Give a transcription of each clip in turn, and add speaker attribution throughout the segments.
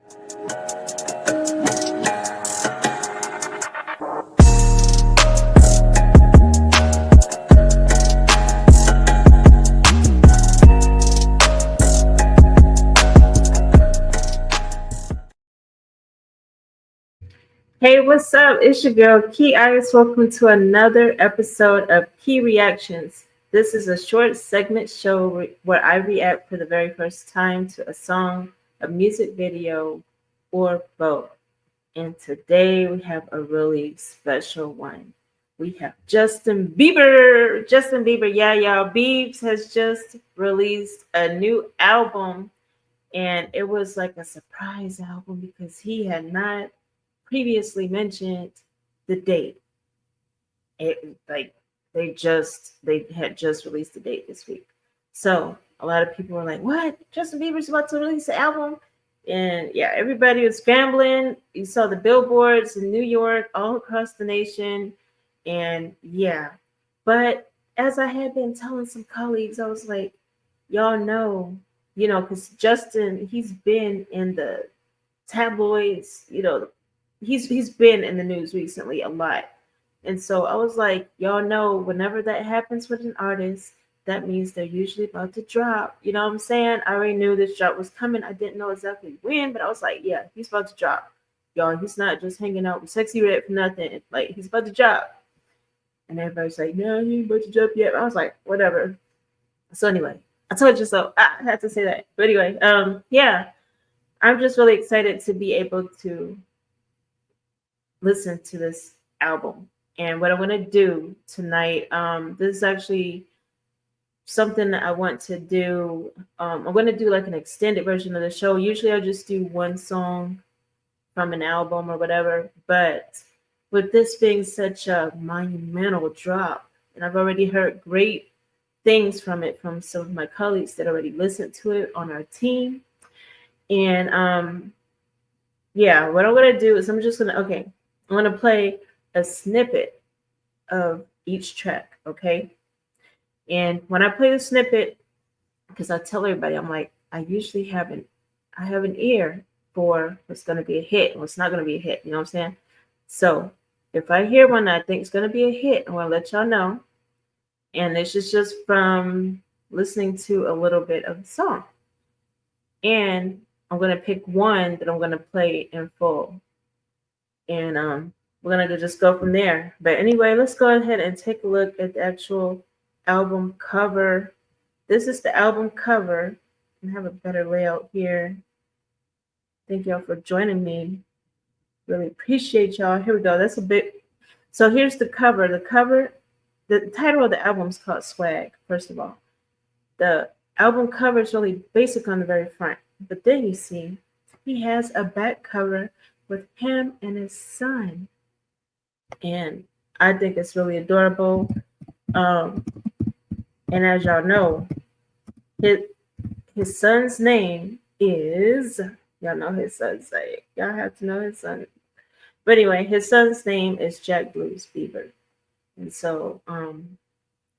Speaker 1: Hey, what's up? It's your girl KeyIce. Welcome to another episode of Key Reactions. This is a short segment show where I react for the very first time to a song, a music video, or both. And today we have a really special one. We have Justin Bieber. Justin Bieber, yeah, y'all. Biebs has just released a new album, and it was like a surprise album because he had not previously mentioned the date. It like they had just released the date this week. So a lot of people were like, "What? Justin Bieber's about to release an album?" And yeah, everybody was scrambling. You saw the billboards in New York, all across the nation, and yeah. But as I had been telling some colleagues, I was like, "Y'all know, because Justin, he's been in the tabloids, he's been in the news recently a lot. And so I was like, y'all know whenever that happens with an artist, that means they're usually about to drop. You know what I'm saying? I already knew this drop was coming. I didn't know exactly when, but I was like, yeah, he's about to drop. Y'all, he's not just hanging out with Sexy Red for nothing. Like, he's about to drop. And everybody's like, no, he ain't about to drop yet. I was like, whatever. So anyway, I told you so. I had to say that. But anyway, yeah, I'm just really excited to be able to listen to this album. And what I'm going to do tonight, this is actually something that I want to do. I'm going to do like an extended version of the show. Usually I just do one song from an album or whatever. But with this being such a monumental drop, and I've already heard great things from it from some of my colleagues that already listened to it on our team. And yeah, what I'm going to do is I'm going to play a snippet of each track, okay? And when I play the snippet, because I tell everybody, I'm like, I have an ear for what's going to be a hit and what's not going to be a hit, you know what I'm saying? So if I hear one that I think is going to be a hit, I'm going to let y'all know. And this is just from listening to a little bit of the song. And I'm going to pick one that I'm going to play in full. And we're going to just go from there. But anyway, let's go ahead and take a look at the actual album cover. This is the album cover. I have a better layout here. Thank y'all for joining me. Really appreciate y'all. Here we go. That's a bit. So here's the cover. The title of the album is called Swag, first of all. The album cover is really basic on the very front. But then you see he has a back cover with him and his son. And I think it's really adorable. And as y'all know, his son's name is, y'all know his son's name. Y'all have to know his son. But anyway, his son's name is Jack Blues Bieber. And so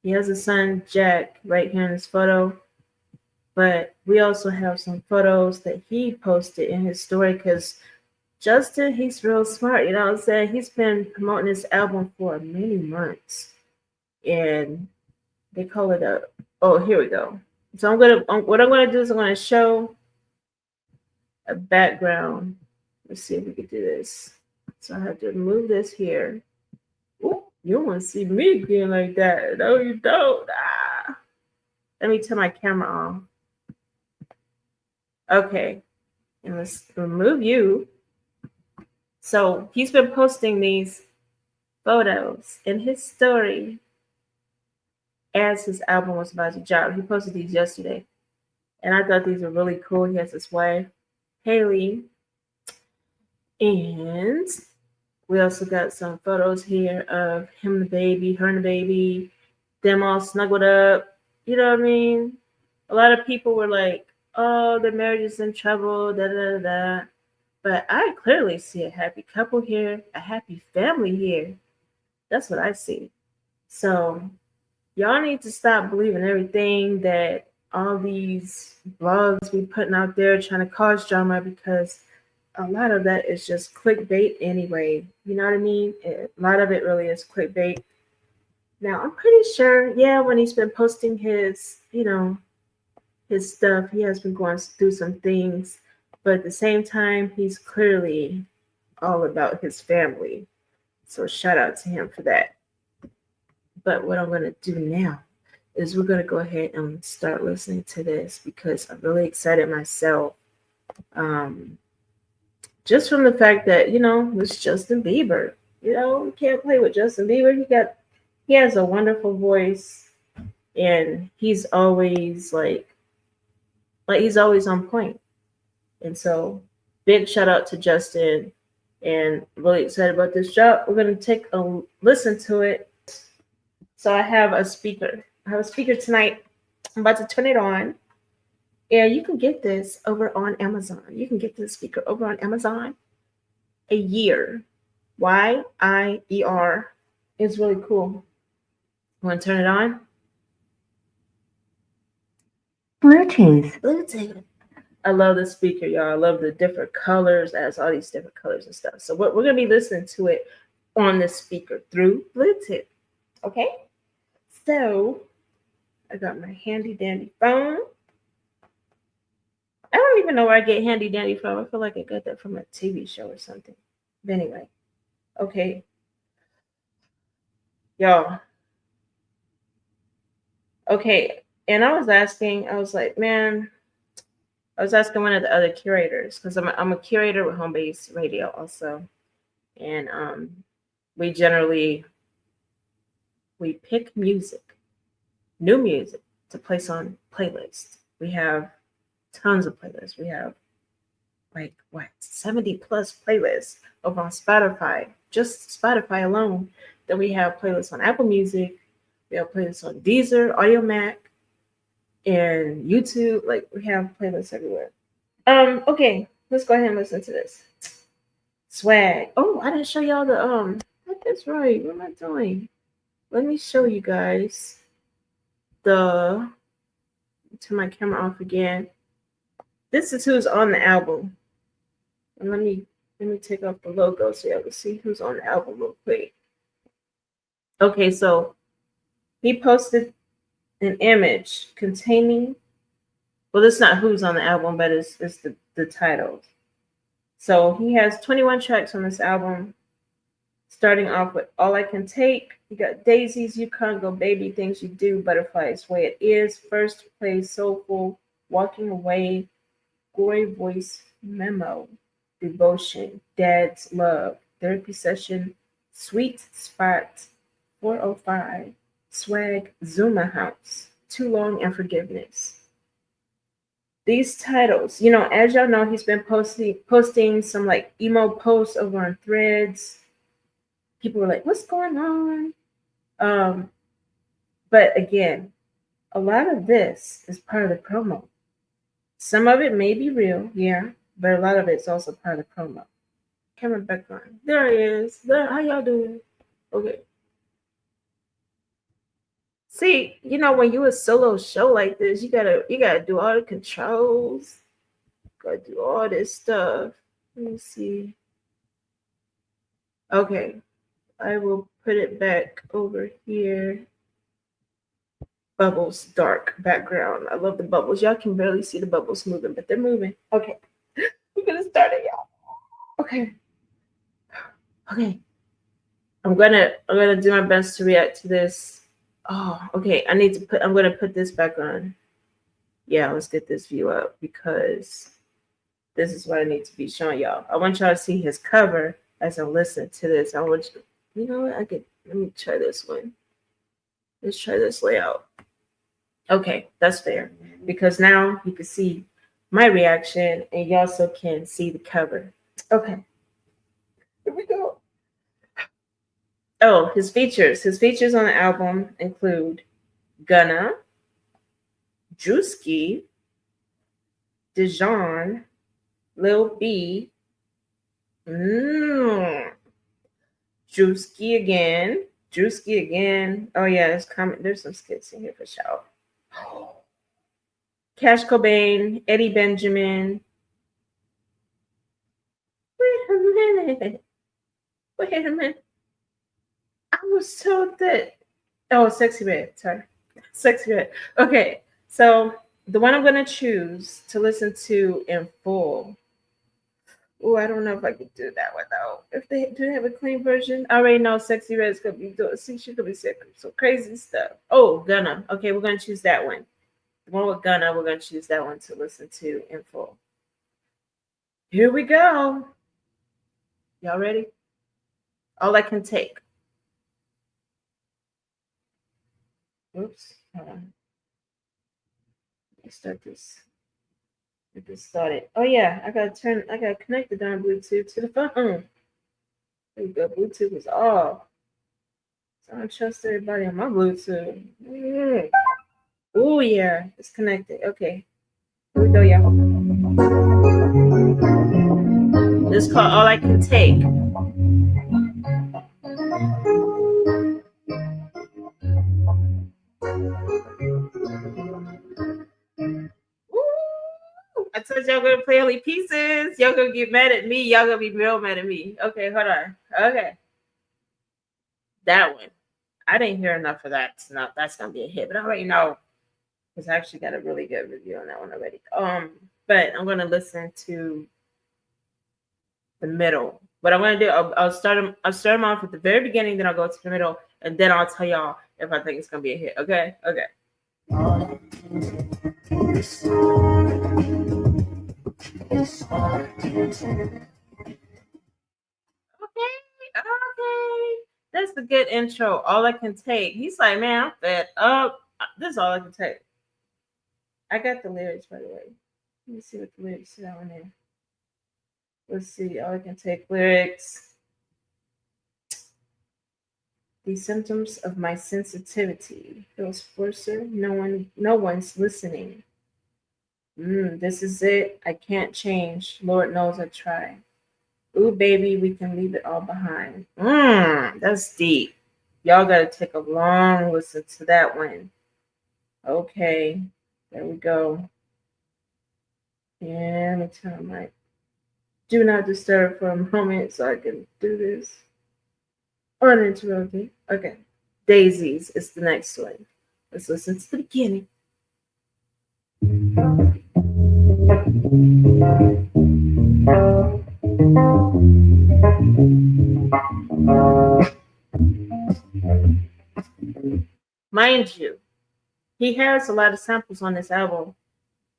Speaker 1: he has a son, Jack, right here in this photo. But we also have some photos that he posted in his story because Justin, he's real smart. You know what I'm saying? He's been promoting this album for many months. And they call it here we go. So what I'm gonna do is I'm gonna show a background. Let's see if we can do this. So I have to move this here. Ooh, you don't want to see me again like that. No, you don't. Let me turn my camera on. Okay, and let's remove you. So he's been posting these photos in his story as his album was about to drop. He posted these yesterday. And I thought these were really cool. He has his wife, Haley. And we also got some photos here of him and the baby, her and the baby, them all snuggled up. You know what I mean? A lot of people were like, oh, their marriage is in trouble, da da da. But I clearly see a happy couple here, a happy family here. That's what I see. So y'all need to stop believing everything that all these blogs be putting out there trying to cause drama, because a lot of that is just clickbait anyway. You know what I mean? A lot of it really is clickbait. Now, I'm pretty sure, yeah, when he's been posting his, his stuff, he has been going through some things. But at the same time, he's clearly all about his family. So shout out to him for that. But what I'm going to do now is we're going to go ahead and start listening to this because I'm really excited myself. Just from the fact that, it's Justin Bieber. You can't play with Justin Bieber. He has a wonderful voice and he's always like he's always on point. And so big shout out to Justin and really excited about this drop. We're going to take a listen to it. So I have a speaker. Tonight. I'm about to turn it on. And you can get this over on Amazon. You can get this speaker over on Amazon. A year. YIER. It's really cool. Want to turn it on? Bluetooth. I love the speaker, y'all. I love the different colors. It has all these different colors and stuff. So we're going to be listening to it on the speaker through Bluetooth. Okay? So I got my handy dandy phone. I don't even know where I get handy dandy from. I feel like I got that from a TV show or something. But anyway. Okay. Y'all. Okay. And I was asking one of the other curators because I'm a curator with Home Base Radio also. And we pick new music to place on playlists. We have tons of playlists. We have 70 plus playlists over on Spotify, just Spotify alone. Then we have playlists on Apple Music. We have playlists on Deezer, Audio Mac, and YouTube. We have playlists everywhere. Okay, let's go ahead and listen to this. Swag. Oh, I didn't show y'all the that's right. What am I doing? Let me show you guys turn my camera off again. This is who's on the album. And let me take off the logo so y'all can see who's on the album real quick. Okay, so he posted an image containing, well, it's not who's on the album, but it's the title. So he has 21 tracks on this album, starting off with All I Can Take. You got Daisies, Yukon, Go Baby, Things You Do, Butterflies, Way It Is, First Place, Soulful, Walking Away, Glory Voice, Memo, Devotion, Dad's Love, Therapy Session, Sweet Spot, 405, Swag, Zuma House, Too Long, and Forgiveness. These titles, as y'all know, he's been posting some emo posts over on Threads. People were like, what's going on? But again, a lot of this is part of the promo. Some of it may be real, yeah, but a lot of it's also part of the promo. Camera background. There he is. There, how y'all doing? Okay. See, when you a solo show like this, you gotta do all the controls. Gotta do all this stuff. Let me see. Okay. I will put it back over here. Bubbles, dark background. I love the bubbles. Y'all can barely see the bubbles moving, but they're moving. Okay. We're gonna start it, y'all. Okay. I'm gonna do my best to react to this. Oh, okay. I'm gonna put this back on. Yeah, let's get this view up because this is what I need to be showing y'all. I want y'all to see his cover as I listen to this. I want you know what? Let me try this one. Let's try this layout. Okay, that's fair. Because now you can see my reaction and you also can see the cover. Okay. Here we go. Oh, his features. His features on the album include Gunna, Druski, Dijon, Lil B, Druski again. Oh yeah, there's some skits in here for sure. Cash Cobain, Eddie Benjamin, minute. Wait a minute. I was told that. Oh, Sexy Red. Sorry. Sexy Red. Okay. So the one I'm going to choose to listen to in full. Oh, I don't know if I could do that one though. If they do have a clean version, I already know Sexy Red's gonna be doing. See, she's gonna be sick some crazy stuff. Oh, Gunna. Okay, we're gonna choose that one. The one with Gunna, we're gonna choose that one to listen to in full. Here we go. Y'all ready? All I can take. Oops. Hold on. Let's start this. Get this started. Oh yeah, I gotta connect the darn Bluetooth to the phone. There we go. Bluetooth is off. So I don't trust everybody on my Bluetooth. Oh yeah, it's connected. Okay. Here we go, y'all. This is called All I Can Take. I told y'all gonna play only pieces. Y'all gonna get mad at me. Y'all gonna be real mad at me. Okay, hold on. Okay. That one. I didn't hear enough of that. No, that's gonna be a hit, but I already know. Because I actually got a really good review on that one already. But I'm gonna listen to the middle. What I'm gonna do, I'll start them off at the very beginning, then I'll go to the middle, and then I'll tell y'all if I think it's gonna be a hit. Okay? Okay. Okay. That's the good intro. All I can take. He's like, man, I'm fed up. This is all I can take. I got the lyrics, by the way. Let me see what the lyrics say on there. Let's see. All I can take lyrics. The symptoms of my sensitivity feels worser. No one's listening. This is it. I can't change. Lord knows I try. Ooh, baby, we can leave it all behind. That's deep. Y'all gotta take a long listen to that one. Okay, there we go. Yeah, let me turn my do not disturb for a moment so I can do this uninterrupted. Okay, Daisies is the next one. Let's listen to the beginning. Mind you, he has a lot of samples on this album,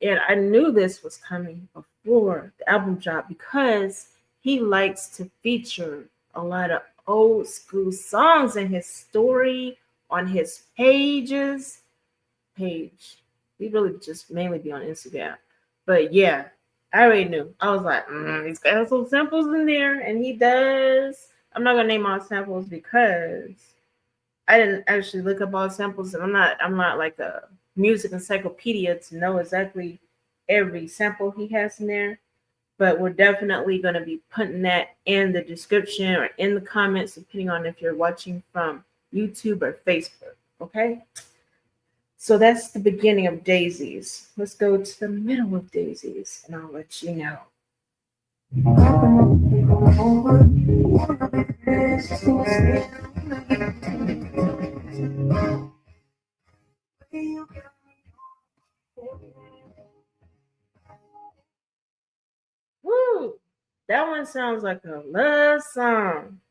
Speaker 1: and I knew this was coming before the album dropped because he likes to feature a lot of old school songs in his story on his pages. He really just mainly be on Instagram. But yeah, I already knew. I was like, he's got some samples in there, and he does. I'm not gonna name all samples because I didn't actually look up all samples, and I'm not like a music encyclopedia to know exactly every sample he has in there. But we're definitely going to be putting that in the description or in the comments, depending on if you're watching from YouTube or Facebook. Okay. So that's the beginning of Daisies. Let's go to the middle of Daisies, and I'll let you know. Woo! That one sounds like a love song.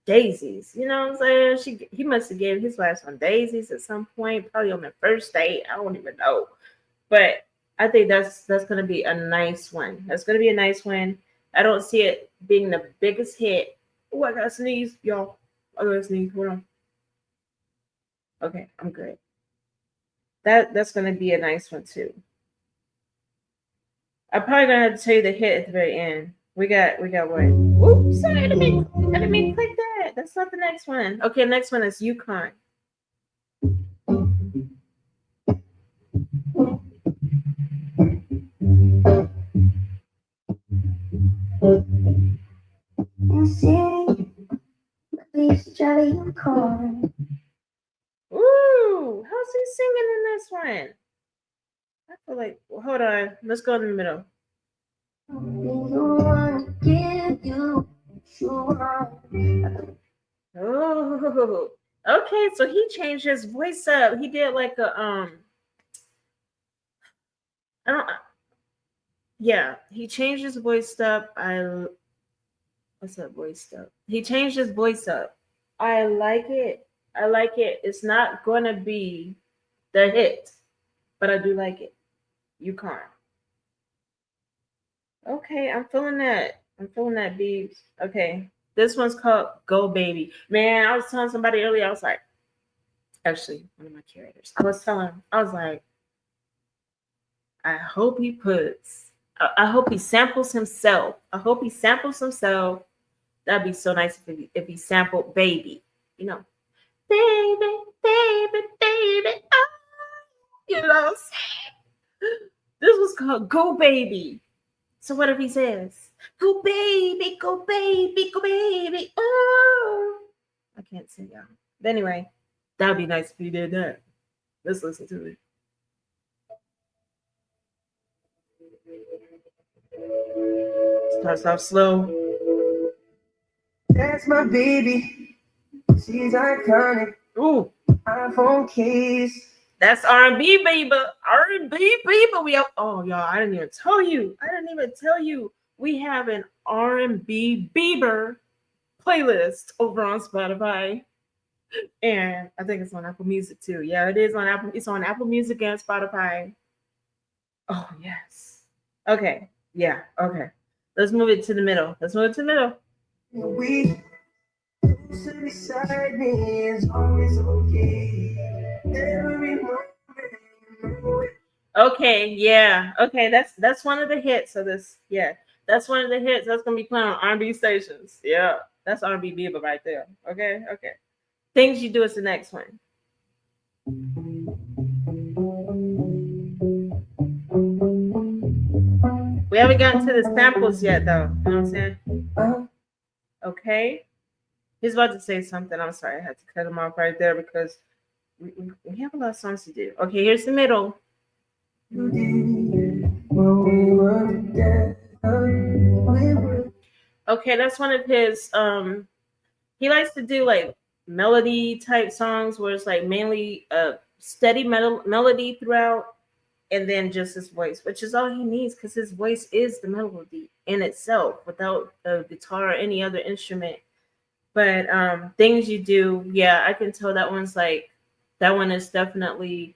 Speaker 1: Daisies, you know what I'm saying? He must have gave his last one Daisies at some point, probably on the first date. I don't even know, but I think that's gonna be a nice one. That's gonna be a nice one. I don't see it being the biggest hit. Oh, I gotta sneeze, y'all. I gotta sneeze. Hold on. Okay, I'm good. That's gonna be a nice one too. I'm probably gonna have to tell you the hit at the very end. We got what? Oops, I didn't mean to click that. That's not the next one. Okay, next one is Yukon. Jolly Yukon. Ooh, how's he singing in this one? I feel like, hold on, let's go in the middle. Oh, okay. So he changed his voice up. He did like a I don't. Yeah, he changed his voice up. What's that voice up? He changed his voice up. I like it. I like it. It's not gonna be the hit, but I do like it. Yukon. Okay, I'm feeling that. I'm feeling that, Beebs. Okay. This one's called Go Baby. Man, I was telling somebody earlier, I was like, actually, one of my curators, I was telling him, I was like, I hope he puts, I hope he samples himself. I hope he samples himself. That'd be so nice if he sampled Baby. You know, baby, baby, baby. Oh, you know what I'm saying? This was called Go Baby. So what if he says, go baby, go baby, go baby. Oh, I can't sing y'all. But anyway, that would be nice if he did that. Let's listen to it. Starts off slow. That's my baby. She's iconic. Ooh. iPhone keys. That's R&B, baby. R&B, baby. We have. Oh, y'all! I didn't even tell you. We have an R&B Bieber playlist over on Spotify, and I think it's on Apple Music too. Yeah, it is on Apple. It's on Apple Music and Spotify. Oh yes. Okay. Yeah. Okay. Let's move it to the middle. We sit beside me is always okay. Every moment. Okay, yeah. Okay, that's one of the hits of this. Yeah. That's one of the hits that's gonna be playing on R&B stations. Yeah. That's R&B Bieber right there. Okay, okay. Things You Do is the next one. We haven't gotten to the samples yet though. You know what I'm saying? Okay. He's about to say something. I'm sorry, I had to cut him off right there because we have a lot of songs to do. Okay, here's the middle. Okay, that's one of his he likes to do like melody type songs where it's like mainly a steady melody throughout and then just his voice, which is all he needs because his voice is the melody in itself without a guitar or any other instrument. But Things You Do, yeah, I can tell that one is definitely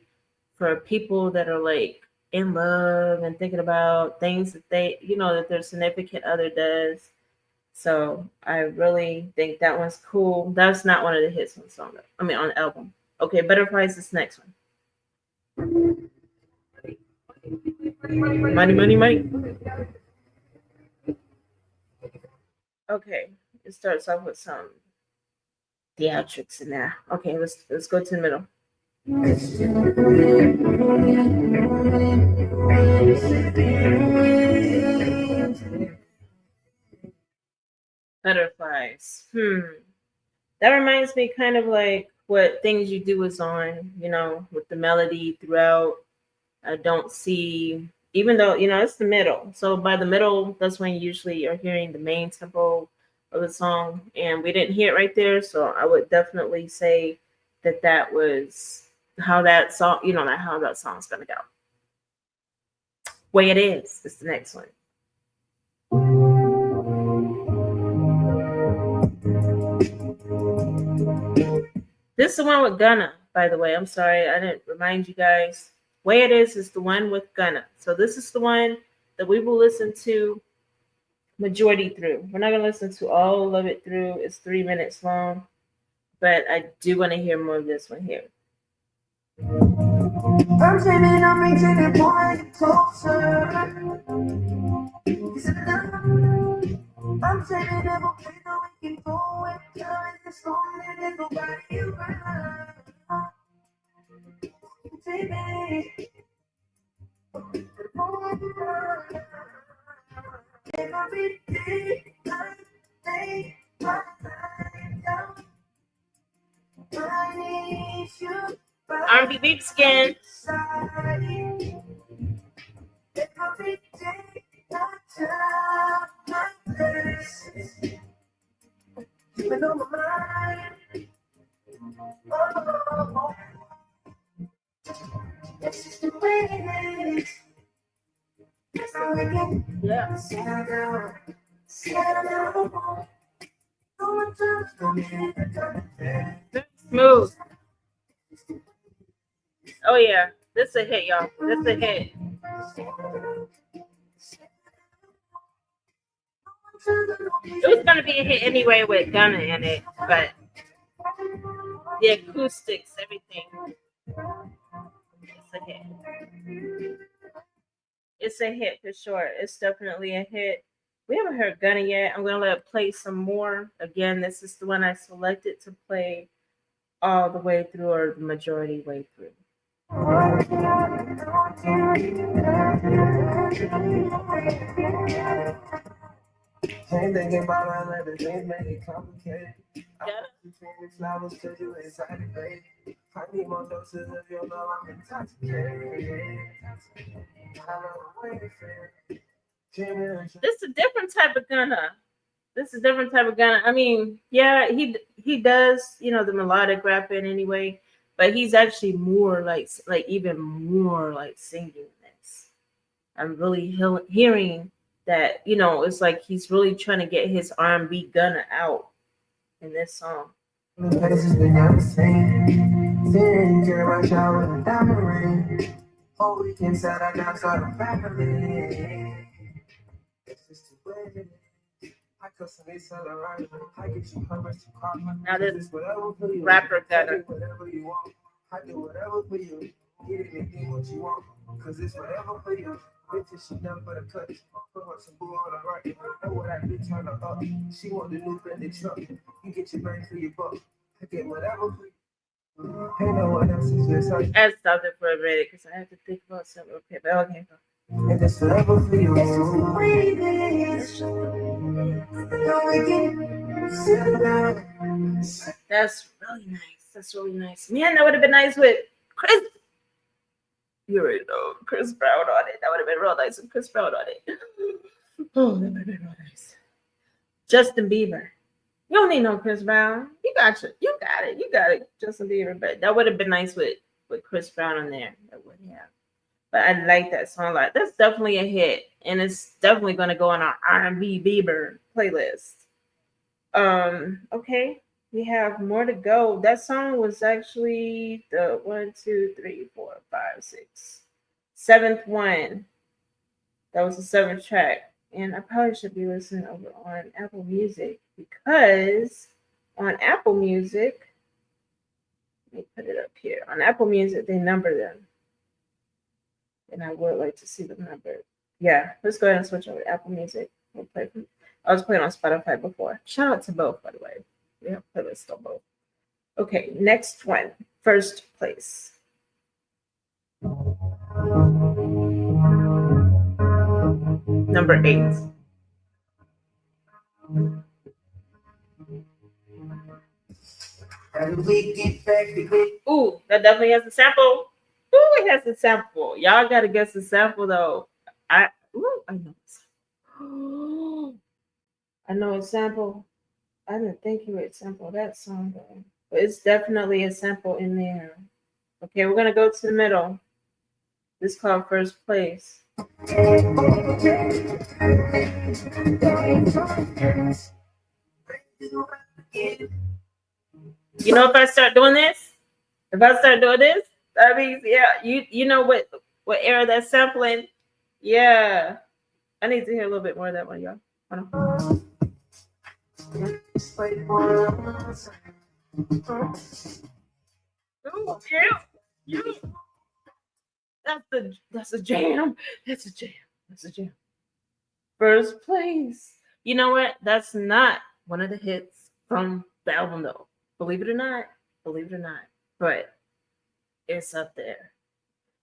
Speaker 1: for people that are like in love and thinking about things that that their significant other does. So I really think that one's cool. That's not one of the hits on the song. I mean on the album. Okay, Butterflies is next one. Money, money, money. Okay, it starts off with some theatrics in there. Okay, let's go to the middle. Butterflies. That reminds me kind of like what Things You Do is on, with the melody throughout. I don't see, even though, it's the middle. So by the middle, that's when usually you're hearing the main tempo of the song. And we didn't hear it right there. So I would definitely say that was how that song, how that song's going to go. Way It Is the next one. This is the one with Gunna, by the way. I'm sorry, I didn't remind you guys. Way It Is the one with Gunna. So this is the one that we will listen to majority through. We're not going to listen to all of it through. It's 3 minutes long. But I do want to hear more of this one here. I'm saying I'm reaching the point closer. I'm saying I'm okay, no, we can go and turn the storm and then nobody around. Baby. Every day I lay my mind down. I need you. R&B Beep Skin. Every day I tell my blessings. been on my mind. Oh, this is the way it is. Yeah. Smooth. Oh yeah, this is a hit, y'all. This is a hit. It was gonna be a hit anyway with Gunna in it, but the acoustics, everything. It's a hit. It's a hit for sure. It's definitely a hit. We haven't heard Gunna yet. I'm gonna let it play some more. Again, this is the one I selected to play all the way through, or the majority way through. Ain't thinking about my life, the things make it complicated. Flowers to you excited, babe. I need more doses of your love, I'm intoxicated. This is a different type of Gunna. This is a different type of Gunna. I mean, yeah, he does, the melodic rapping anyway, but he's actually more like even more like singing this. I'm really hearing that, it's like he's really trying to get his R&B Gunna out in this song. Oh, we can set our down sort of family. Now this rapper Gunna. Whatever you want. I do whatever for you. Get anything what you want. Cause it's whatever for you. Bitches, she done for the cut. Put her some boo on the right. Know what I did, turn her up. She want the new Fendi truck. You get your bang for your buck. I get whatever for you. Ain't no one else is just like. I stopped it for a minute because I have to think about something. Okay, but okay. And it's forever for you. That's really nice. That's really nice. Man, that would have been nice with Chris. You already know Chris Brown on it. That would have been real nice with Chris Brown on it. Oh, that would have been real nice. Justin Bieber. You don't need no Chris Brown. You got it. Justin Bieber. But that would have been nice with Chris Brown on there. That would have. But I like that song a lot. That's definitely a hit, and it's definitely going to go on our R&B Bieber playlist. Okay, we have more to go. That song was actually the 7th one. That was the 7th track, and I probably should be listening over on Apple Music, because on Apple Music, let me put it up here. On Apple Music, they number them. And I would like to see the number. Yeah, let's go ahead and switch over to Apple Music. We'll play I was playing on Spotify before. Shout out to both, by the way. We have playlists on both. Okay, next one. First place. Number 8. Ooh, that definitely has a sample. Ooh, it has a sample. Y'all gotta guess the sample though. I know a sample. I didn't think you would sample that song though. But it's definitely a sample in there. Okay, we're gonna go to the middle. This is called First Place. You know, if I start doing this, that means, yeah, you know what era that's sampling. Yeah. I need to hear a little bit more of that one, y'all. Hold on. Ooh, yeah. That's a jam. That's a jam. First Place. You know what? That's not one of the hits from the album though. Believe it or not. But it's up there.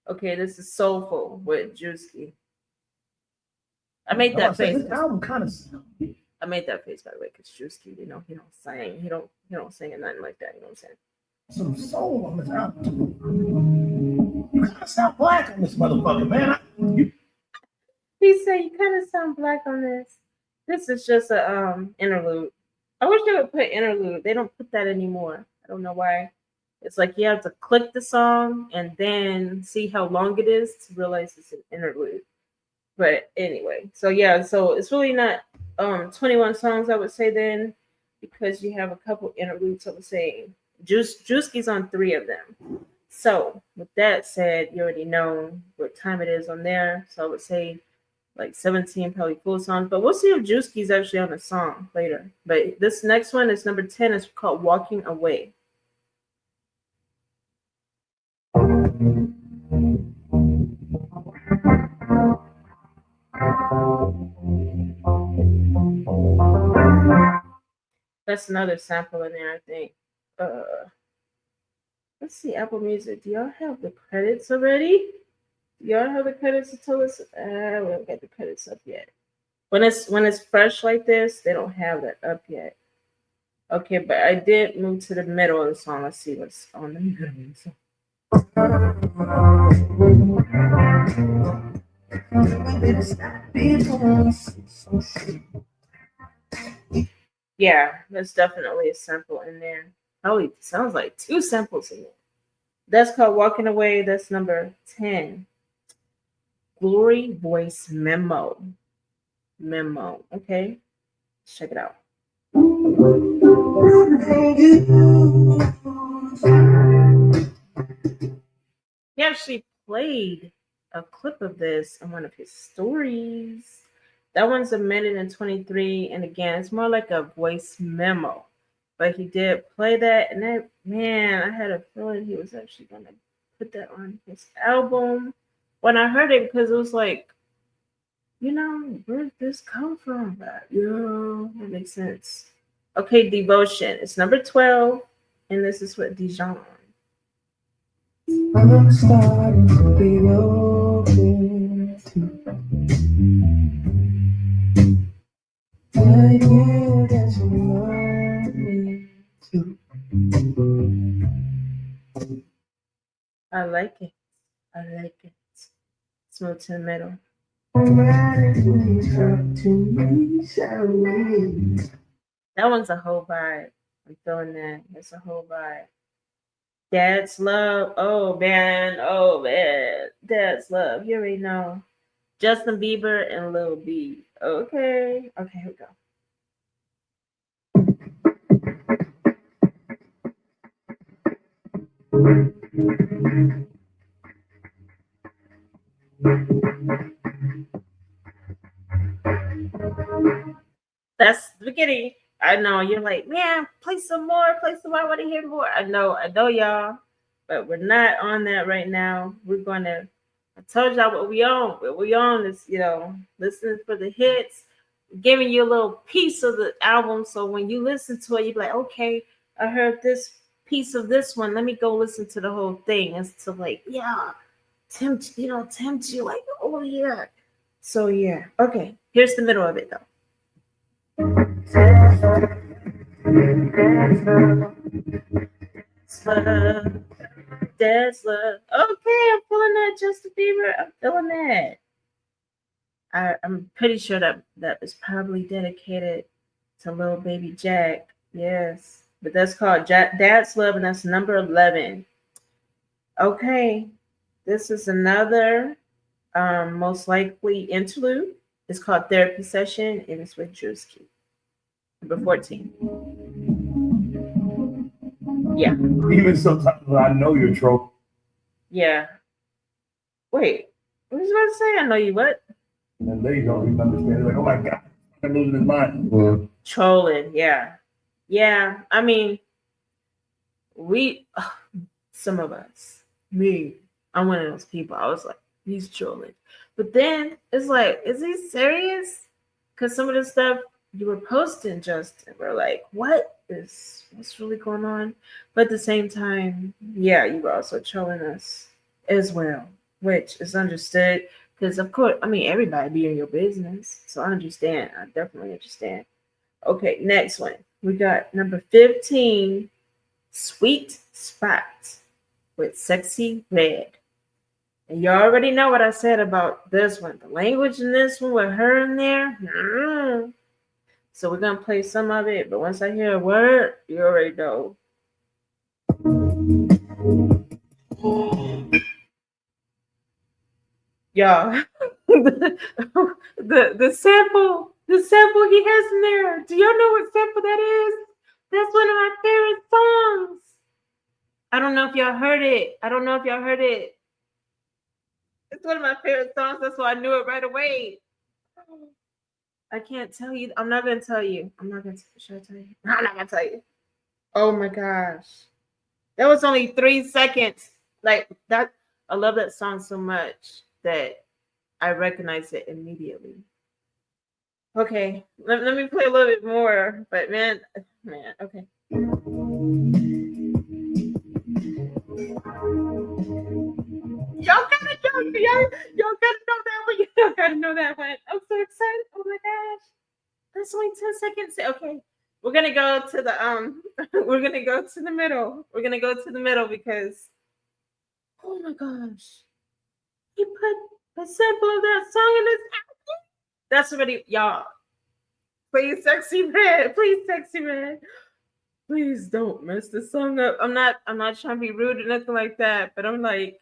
Speaker 1: Okay, this is Soulful with Druski. I made that face. This album kind of. I made that face, by the way, because Druski, he don't sing. He don't sing or nothing like that. You know what I'm saying? Some soul on this album. You kind of sound black on this motherfucker, man. He said you kind of sound black on this. This is just a interlude. I wish they would put interlude. They don't put that anymore. I don't know why. It's like you have to click the song and then see how long it is to realize it's an interlude. But anyway, so yeah, so it's really not 21 songs I would say then, because you have a couple interludes. I would say Druski's on 3 of them. So with that said, you already know what time it is on there. So I would say like 17 probably full songs. But we'll see if Druski's actually on a song later. But this next one is number 10. It's called Walking Away. That's another sample in there, I think. Let's see, Apple Music. Do y'all have the credits already? Do y'all have the credits to tell us? We don't get the credits up yet. When it's fresh like this, they don't have that up yet. Okay, but I did move to the middle of the song. Let's see what's on the middle of the song. Yeah, there's definitely a sample in there. Probably sounds like 2 samples in there. That's called Walking Away. That's number 10. Glory Voice Memo. Memo. Okay. Let's check it out. He actually played a clip of this in one of his stories. That one's a minute and 23. And again, it's more like a voice memo. But he did play that. And that, man, I had a feeling he was actually going to put that on his album when I heard it, because it was like, you know, where did this come from? But, yeah, that makes sense. Okay, Devotion. It's number 12. And this is with Dijon. I'm starting to be open to you that you love me too. I like it. I like it. Smooth to the middle. That one's a whole vibe. I'm feeling that. It's a whole vibe. Dad's Love. Oh man. Oh man. Dad's Love. You already know. Justin Bieber and Lil B. Okay. Okay, here we go. That's the beginning. I know you're like, man, play some more, play some more. I want to hear more. I know, y'all, but we're not on that right now. We're gonna. I told y'all what we on. What we on is, listening for the hits, giving you a little piece of the album. So when you listen to it, you're like, okay, I heard this piece of this one. Let me go listen to the whole thing. It's to like, yeah, tempt you like, oh yeah. So yeah, okay. Here's the middle of it though. Dad's Love. Okay, I'm feeling that, Justin Bieber. I'm feeling that. I'm pretty sure that is probably dedicated to little baby Jack. Yes, but that's called Dad's Love, and that's number 11. Okay, this is another most likely interlude. It's called Therapy Session, and it's with Druski. Number 14. Yeah.
Speaker 2: Even sometimes I know you're trolling.
Speaker 1: Yeah. Wait, what was you about to say? I know you what?
Speaker 2: And they don't even understand. Like, oh my God, I'm losing his mind.
Speaker 1: Yeah. Trolling, yeah. Yeah, I mean, some of us, me, I'm one of those people. I was like, he's trolling. But then it's like, is he serious? Because some of the stuff you were posting, Justin, we're like, what's really going on? But at the same time, yeah, you were also trolling us as well, which is understood. Because of course, I mean, everybody be in your business. So I understand. I definitely understand. Okay, next one. We got number 15, Sweet Spot with Sexy Red. And you already know what I said about this one. The language in this one with her in there. So we're gonna play some of it, but once I hear a word, you already know. Y'all, the sample he has in there. Do y'all know what sample that is? That's one of my favorite songs. I don't know if y'all heard it. It's one of my favorite songs. That's why I knew it right away. I can't tell you. I'm not gonna tell you. Should I tell you? No, I'm not gonna tell you. Oh my gosh, that was only 3 seconds. Like that. I love that song so much that I recognize it immediately. Okay, let me play a little bit more. But man, okay. Y'all gotta know that one. Y'all gotta know that one. I'm so excited. Oh my gosh. That's only 10 seconds. Okay. We're gonna go to the we're gonna go to the middle. We're gonna go to the middle because oh my gosh. He put a sample of that song in his album. That's already y'all. Please, sexy red. Please, sexy red. Please don't mess this song up. I'm not trying to be rude or nothing like that, but I'm like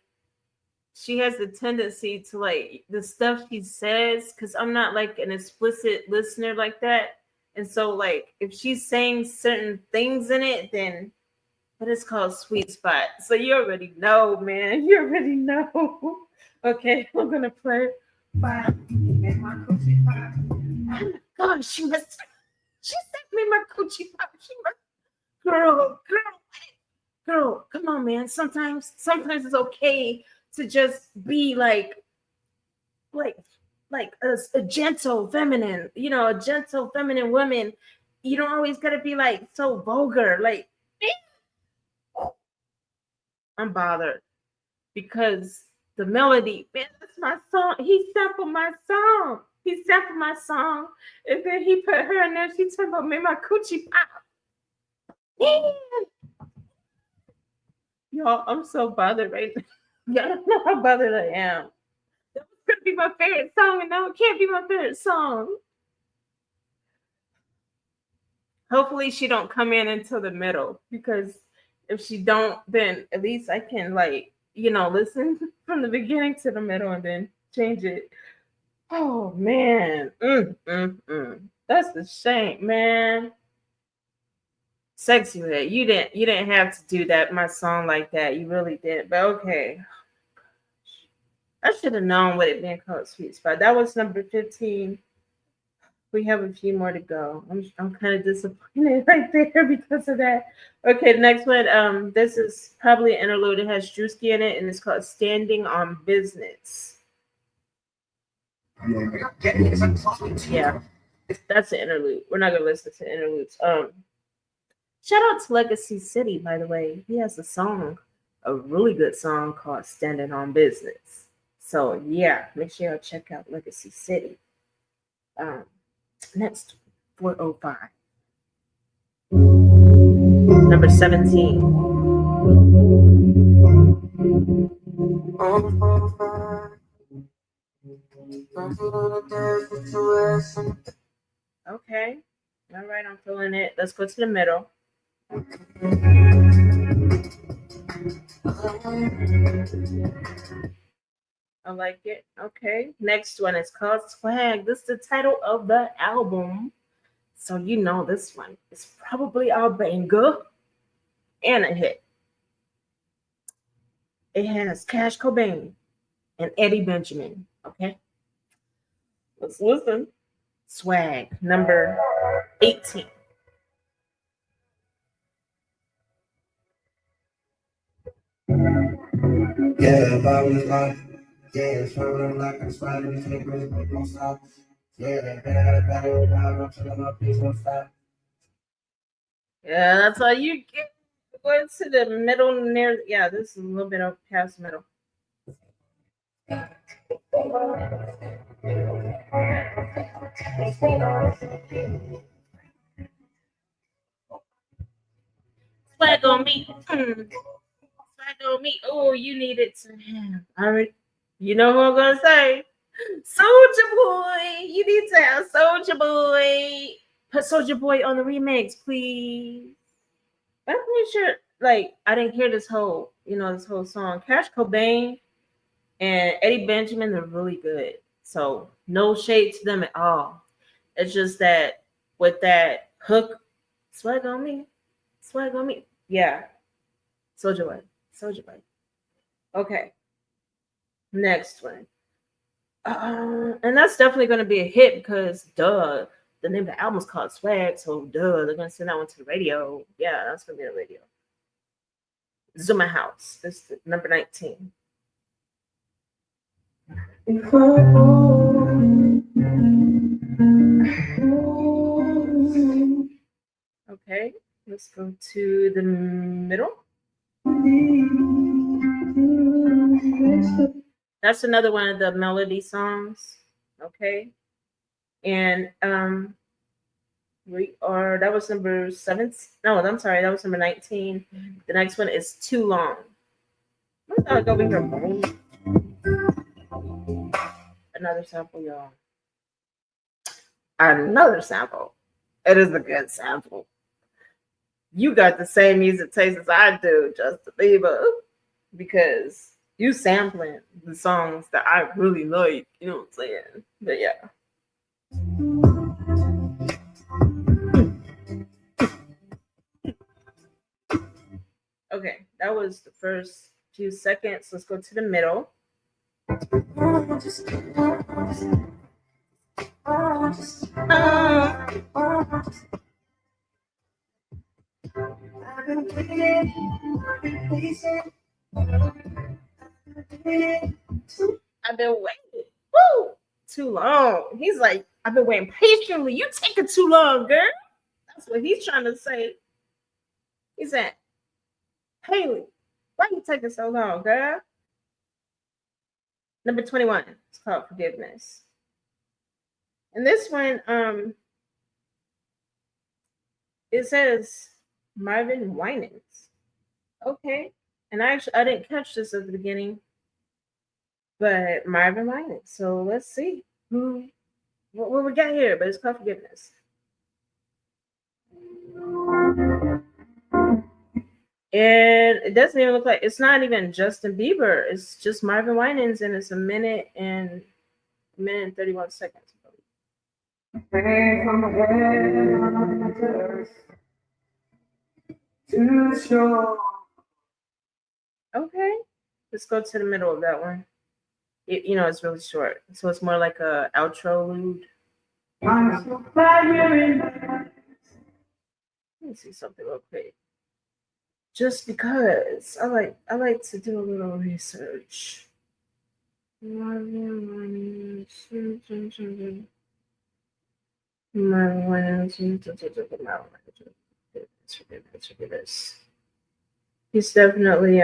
Speaker 1: she has a tendency to like the stuff she says because I'm not like an explicit listener like that. And so like if she's saying certain things in it, then but it's called sweet spot. So you already know, man. You already know. Okay, I'm gonna play. Bye. Oh my gosh, she sent me my coochie pop. Girl, come on, man. Sometimes it's okay to just be like a gentle feminine, a gentle feminine woman. You don't always gotta be like so vulgar. Like I'm bothered because the melody, man, that's my song. He sampled my song. And then he put her in there. She talking about me, my coochie pop. Man. Y'all, I'm so bothered right now. Y'all don't know how bothered I am. That was gonna be my favorite song, and now it can't be my favorite song. Hopefully she don't come in until the middle, because if she don't, then at least I can listen from the beginning to the middle and then change it. Oh man. That's a shame, man. Sexy Red, you didn't have to do that, my song like that. You really didn't. But okay. I should have known what it meant called Sweet Spot. That was number 15. We have a few more to go. I'm kind of disappointed right there because of that. Okay, the next one. This is probably an interlude. It has Druski in it, and it's called "Standing on Business." Yeah, that's an interlude. We're not gonna listen to interludes. Shout out to Legacy City, by the way. He has a really good song called "Standing on Business." So yeah, make sure y'all check out Legacy City. Next, 405. Number 17. Okay. All right, I'm feeling it. Let's go to the middle. I like it. Okay. Next one is called Swag. This is the title of the album. So you know this one is probably our banger and a hit. It has Cash Cobain and Eddie Benjamin. Okay. Let's listen. Swag, number 18.
Speaker 2: Yeah, if I was like, yeah, it's rolling like a spider, these niggas make no stop. Yeah, I'm chilling up, please don't stop.
Speaker 1: Yeah, that's all you get. Go to the middle near. Yeah, this is a little bit of past middle. Swag on me. Swag on me. Oh, you need it to have. All right. You know what I'm gonna say? Soldier Boy. You need to have Soldier Boy. Put Soldier Boy on the remix, please. I'm pretty sure, like, I didn't hear this whole song. Cash Cobain and Eddie Benjamin are really good. So no shade to them at all. It's just that with that hook, swag on me, swag on me. Yeah. Soldier Boy. Soldier Boy. Okay. Next one. And that's definitely going to be a hit because, duh, the name of the album is called Swag, so duh, they're going to send that one to the radio. Yeah, that's going to be the radio. Zuma House. This is number 19. Okay, let's go to the middle. That's another one of the melody songs. Okay. And that was number 7. No, I'm sorry, that was number 19. The next one is Too Long. I'm gonna go over here. Another sample, y'all. Another sample. It is a good sample. You got the same music taste as I do, Justin Bieber, because you sampling the songs that I really like. You know what I'm saying? But yeah. Okay, that was the first few seconds. Let's go to the middle. I've been waiting. Woo! Too long. He's like, I've been waiting patiently. You taking too long, girl. That's what he's trying to say. He said, Haley, why you taking so long, girl? Number 21. It's called Forgiveness. And this one, it says Marvin Winans. Okay. And I didn't catch this at the beginning. But Marvin Winans. So let's see what we got here. But it's called Forgiveness. And it doesn't even look like it's not even Justin Bieber. It's just Marvin Winans, and it's a minute and 31 seconds. Okay, let's go to the middle of that one. It's really short, so it's more like a outro. Let me see something real quick. Just because I like to do a little research. He's definitely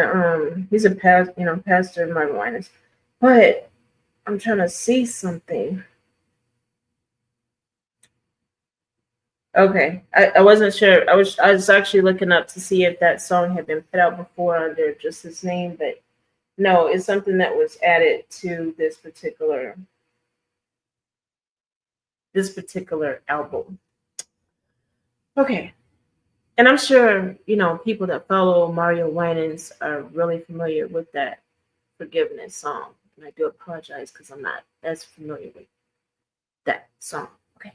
Speaker 1: he's a pastor of Marvin Winans. But I'm trying to see something. Okay, I wasn't sure. I was actually looking up to see if that song had been put out before under just his name, but no, it's something that was added to this particular album. Okay, and I'm sure people that follow Mario Winans are really familiar with that Forgiveness song. And I do apologize because I'm not as familiar with that song. Okay.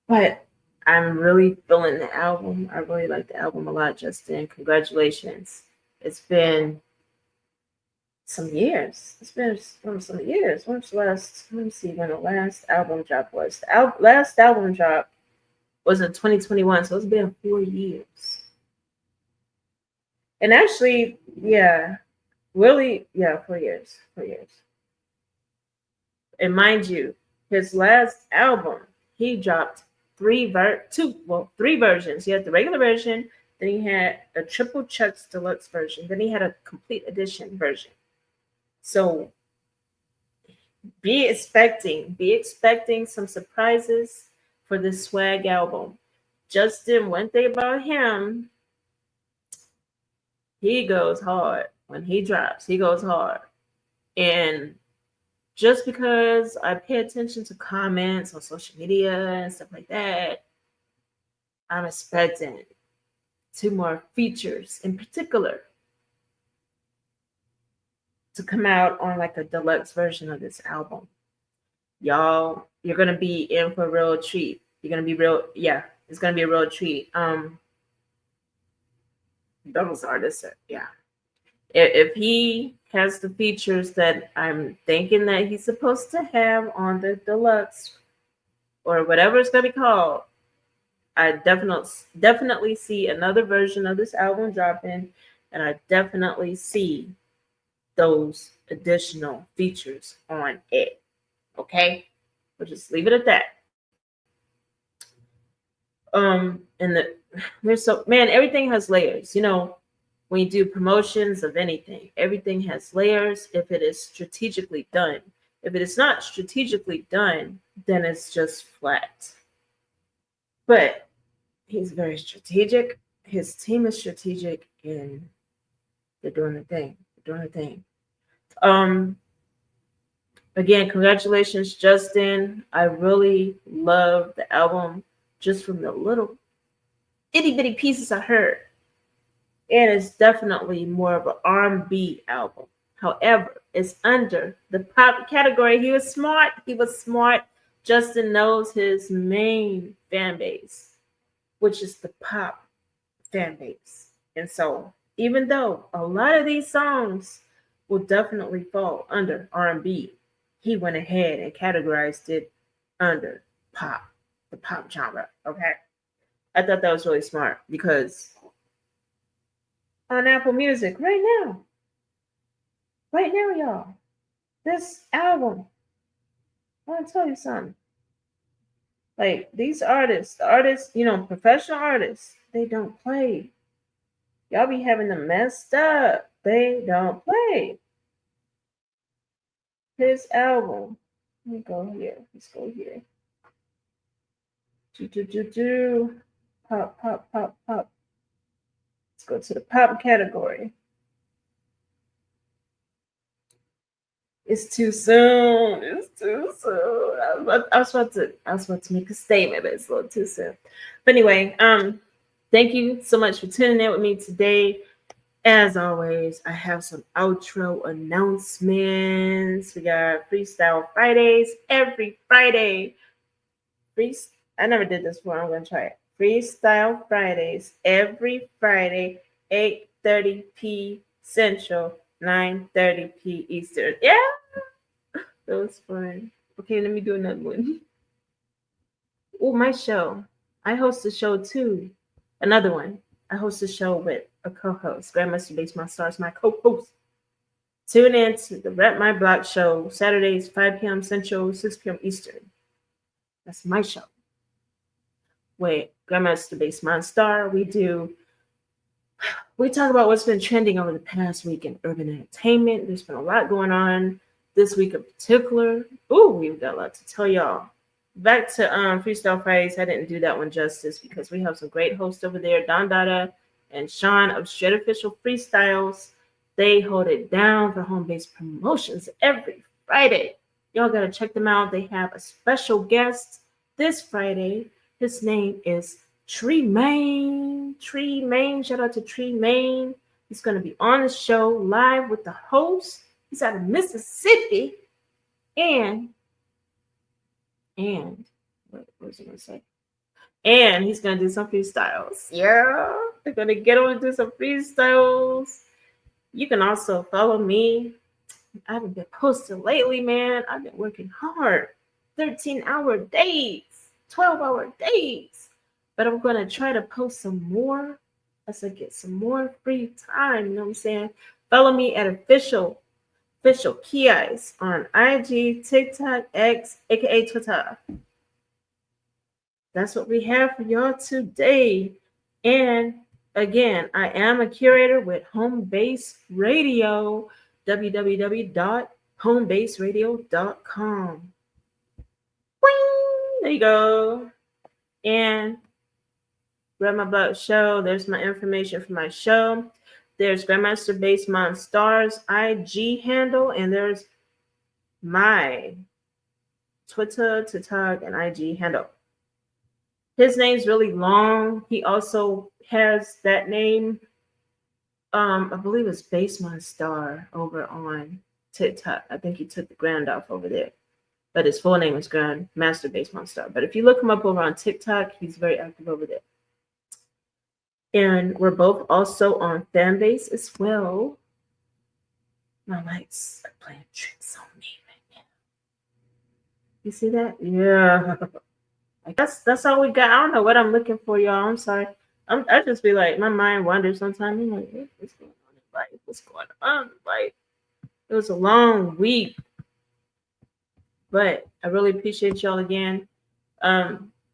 Speaker 1: But I'm really feeling the album. I really like the album a lot, Justin. Congratulations. It's been some years. It's been some years. Let me see when the last album drop was. The last album drop was in 2021, so it's been 4 years. And actually, yeah, really, yeah, 4 years. 4 years. And mind you, his last album, he dropped 3 versions. He had the regular version, then he had a Triple Chucks Deluxe version, then he had a Complete Edition version. So be expecting some surprises for this Swag album. Justin, one thing about him, he goes hard. When he drops, he goes hard. And just because I pay attention to comments on social media and stuff like that, I'm expecting 2 more features in particular to come out on like a deluxe version of this album. Y'all, you're gonna be in for a real treat. You're gonna be real, yeah, it's gonna be a real treat. Those artists, yeah. If he has the features that I'm thinking that he's supposed to have on the deluxe or whatever it's gonna be called, I definitely see another version of this album dropping, and I definitely see those additional features on it. Okay, we'll just leave it at that. And there's so, man, everything has layers. You know, when you do promotions of anything, everything has layers if it is strategically done. If it is not strategically done, then it's just flat. But he's very strategic. His team is strategic, and they're doing the thing. They're doing the thing. Again, congratulations, Justin. I really love the album just from the little itty bitty pieces I heard. And it's definitely more of an R&B album. However, it's under the pop category. He was smart. He was smart. Justin knows his main fan base, which is the pop fan base. And so, even though a lot of these songs will definitely fall under R&B, he went ahead and categorized it under pop, the pop genre. Okay. I thought that was really smart because on Apple Music right now, y'all, this album, I want to tell you something. Like these artists, the artists, you know, professional artists, they don't play. Y'all be having them messed up. They don't play. His album. Let me go here. Let's go here. Pop, pop, pop, pop. Let's go to the pop category. It's too soon. It's too soon. I was about to make a statement, but it's a little too soon. But anyway, thank you so much for tuning in with me today. As always, I have some outro announcements. We got Freestyle Fridays every Friday. I never did this before. I'm going to try it. Freestyle Fridays every Friday, 8:30 p. Central, 9:30 p. Eastern. Yeah, that was fun. Okay, let me do another one. Oh, my show. I host a show too. Another one. I host a show with a co-host. Grandmaster Bass My Stars, my co-host. Tune in to the Rep My Block show, Saturdays, 5 p.m. Central, 6 p.m. Eastern. That's my show. With Grandmaster Bass My Star, we talk about what's been trending over the past week in urban entertainment. There's been a lot going on this week in particular. Ooh, we've got a lot to tell y'all. Back to Freestyle Fridays. I didn't do that one justice because we have some great hosts over there, Don Dada and Sean of Straight Official Freestyles. They hold it down for home-based promotions every Friday. Y'all got to check them out. They have a special guest this Friday. His name is Tree Main. Tree Main. Shout out to Tree Main. He's going to be on the show live with the host. He's out of Mississippi. And what was I going to say? And he's going to do some freestyles. Yeah, they're going to get on and do some freestyles. You can also follow me. I haven't been posting lately, man. I've been working hard. 13-hour days, 12-hour days. But I'm going to try to post some more as I get some more free time. You know what I'm saying? Follow me at official KeyIce on IG, TikTok, X, aka Twitter. That's what we have for y'all today. And again, I am a curator with Home Base Radio, www.homebaseradio.com. There you go. And Grandma Block Show, there's my information for my show. There's Grandmaster Bass My Stars IG handle, and there's my Twitter, TikTok, and IG handle. His name's really long. He also has that name. I believe it's Baseman Star over on TikTok. I think he took the grand off over there. But his full name is Grand Master Baseman Star. But if you look him up over on TikTok, he's very active over there. And we're both also on Fanbase as well. My lights are playing tricks on me right now. You see that? Yeah. I guess that's all we got. I don't know what I'm looking for, y'all. I'm sorry. I just be like, my mind wanders sometimes. I'm like, what's going on in life? What's going on in life? It was a long week. But I really appreciate y'all again.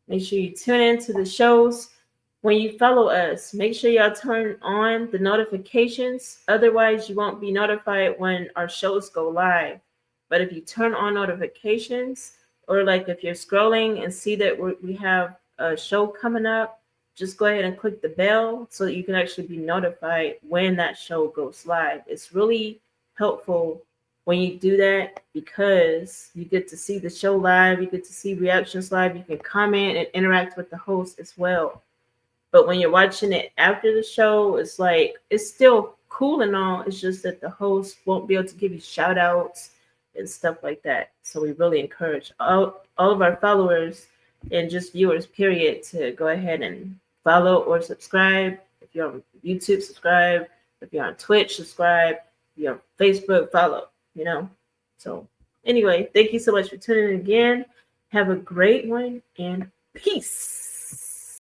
Speaker 1: Make sure you tune into the shows. When you follow us, make sure y'all turn on the notifications. Otherwise, you won't be notified when our shows go live. But if you turn on notifications, or like if you're scrolling and see that we have a show coming up, just go ahead and click the bell so that you can actually be notified when that show goes live. It's really helpful when you do that because you get to see the show live, you get to see reactions live, you can comment and interact with the host as well. But when you're watching it after the show, it's like, it's still cool and all. It's just that the host won't be able to give you shout outs and stuff like that. So we really encourage all of our followers and just viewers, period, to go ahead and follow or subscribe. If you're on YouTube, subscribe. If you're on Twitch, subscribe. If you're on Facebook, follow, So anyway, thank you so much for tuning in again. Have a great one and peace.